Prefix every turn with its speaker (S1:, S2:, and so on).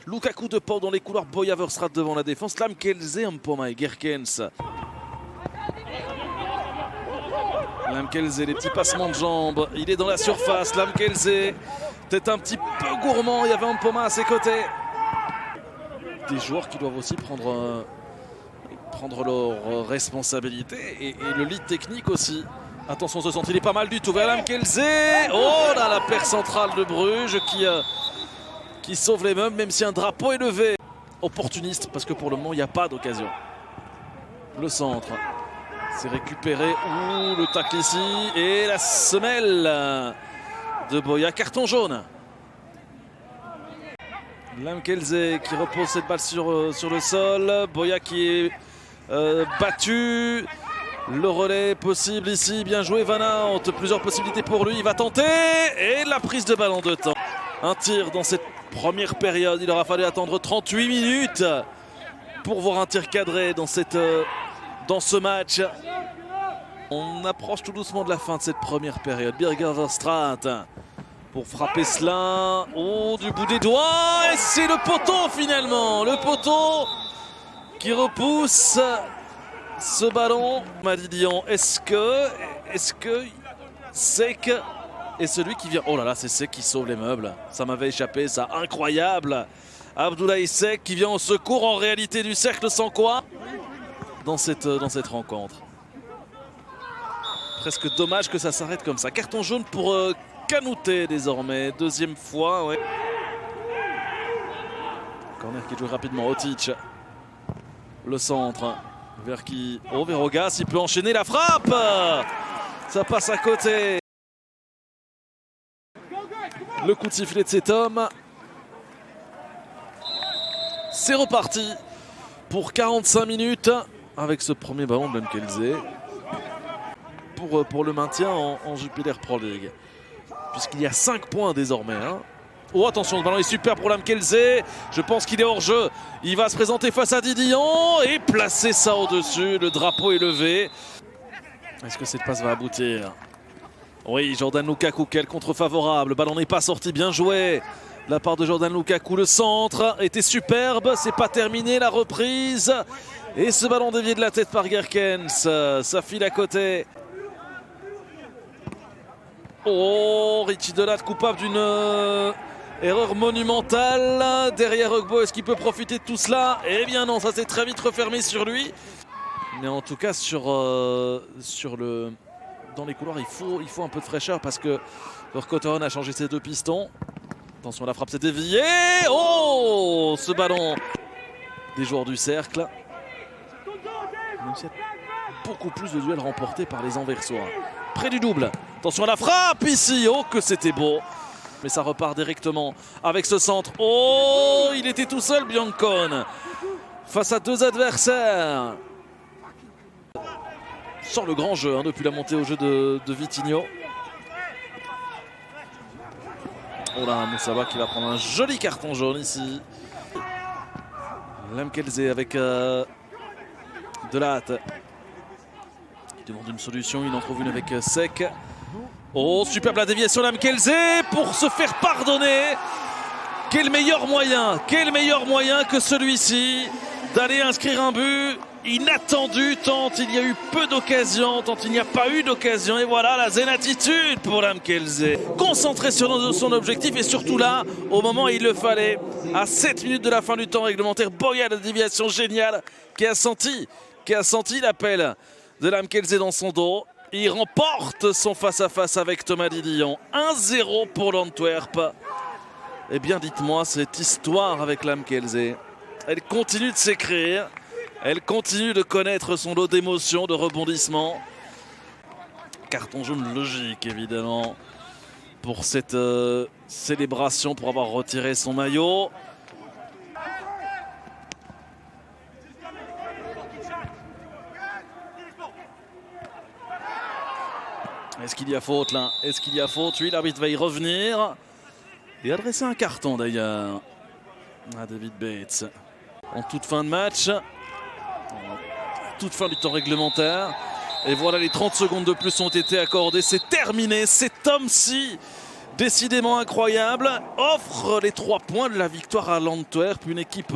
S1: Lukaku de Pau dans les couloirs, Boya Verstraat devant la défense, Lamkelze, Mpoma et Gerkens. Lamkelze, les petits passements de jambes, il est dans la surface, Lamkelze, peut-être un petit peu gourmand, il y avait Mpoma à ses côtés. Des joueurs qui doivent aussi prendre leurs responsabilités et le lead technique aussi. Attention, ce centre, il est pas mal du tout vers Lamkelze. Oh là, la paire centrale de Bruges qui sauve les meubles, même si un drapeau est levé. Opportuniste, parce que pour le moment, il n'y a pas d'occasion. Le centre, c'est récupéré. Ouh, le tacle ici. Et la semelle de Boya. Carton jaune. Lamkelze qui repose cette balle sur le sol. Boya qui est battu. Le relais possible ici. Bien joué, Van Aert. Plusieurs possibilités pour lui. Il va tenter. Et la prise de balle en 2 temps. Un tir dans cette première période. Il aura fallu attendre 38 minutes pour voir un tir cadré dans ce match. On approche tout doucement de la fin de cette première période. Birger Verstraat pour frapper cela. Oh, du bout des doigts. Et c'est le poteau finalement. Le poteau qui repousse ce ballon. Madidian, est-ce que Sek est celui qui vient. Oh là là, c'est Sek qui sauve les meubles. Ça m'avait échappé, ça. Incroyable. Abdoulaye Sek qui vient au secours en réalité du cercle sans quoi dans cette rencontre. Presque dommage que ça s'arrête comme ça. Carton jaune pour Kanouté désormais. Deuxième fois, ouais. Corner qui joue rapidement. Otic. Le centre. Vers qui? Oh, Verogas, il peut enchaîner la frappe. Ça passe à côté. Le coup de sifflet de cet homme. C'est reparti pour 45 minutes avec ce premier ballon de Lamkelze pour le maintien en Jupiler Pro League. Puisqu'il y a 5 points désormais. Hein. Oh, attention, le ballon est super pour Lamkelze. Je pense qu'il est hors jeu. Il va se présenter face à Didion et placer ça au-dessus. Le drapeau est levé. Est-ce que cette passe va aboutir? Oui, Jordan Lukaku, quel contre favorable. Le ballon n'est pas sorti, bien joué. De la part de Jordan Lukaku, le centre était superbe. C'est pas terminé, la reprise. Et ce ballon dévié de la tête par Gerkens. Ça file à côté. Oh, Richie Delatte coupable d'une erreur monumentale. Derrière Ugbo, est-ce qu'il peut profiter de tout cela? Eh bien non, ça s'est très vite refermé sur lui. Mais en tout cas, dans les couloirs, il faut un peu de fraîcheur parce que Verkotteren a changé ses 2 pistons. Attention, la frappe s'est déviée. Oh, ce ballon des joueurs du cercle. Même s'il y a beaucoup plus de duels remportés par les Anversois. Près du double. Attention à la frappe ici. Oh, que c'était beau. Mais ça repart directement avec ce centre. Oh, il était tout seul, Biancone. Face à 2 adversaires. Sur le grand jeu depuis la montée au jeu de Vitinho. Oh là, Moussaba qui va prendre un joli carton jaune ici. Lamkelze avec Delatte. Il demande une solution, il en trouve une avec Sek. Oh, superbe la déviation Lamkelze pour se faire pardonner. Quel meilleur moyen que celui-ci d'aller inscrire un but inattendu tant il y a eu peu d'occasions, tant il n'y a pas eu d'occasion. Et voilà la zen attitude pour Lamkelze. Concentré sur son objectif et surtout là, au moment où il le fallait. À 7 minutes de la fin du temps réglementaire, Boya, la déviation géniale qui a senti l'appel de Lamkelze dans son dos. Il remporte son face-à-face avec Thomas Didion. 1-0 pour l'Antwerp. Eh bien, dites-moi, cette histoire avec Lamkelze, elle continue de s'écrire. Elle continue de connaître son lot d'émotions, de rebondissements. Carton jaune logique, évidemment, pour cette célébration, pour avoir retiré son maillot. Est-ce qu'il y a faute là? Est-ce qu'il y a faute? Oui, l'arbitre va y revenir. Et adresser un carton d'ailleurs à David Bates. En toute fin de match. Toute fin du temps réglementaire. Et voilà, les 30 secondes de plus ont été accordées. C'est terminé. C'est Tom C décidément incroyable, offre les 3 points de la victoire à l'Antwerp, une équipe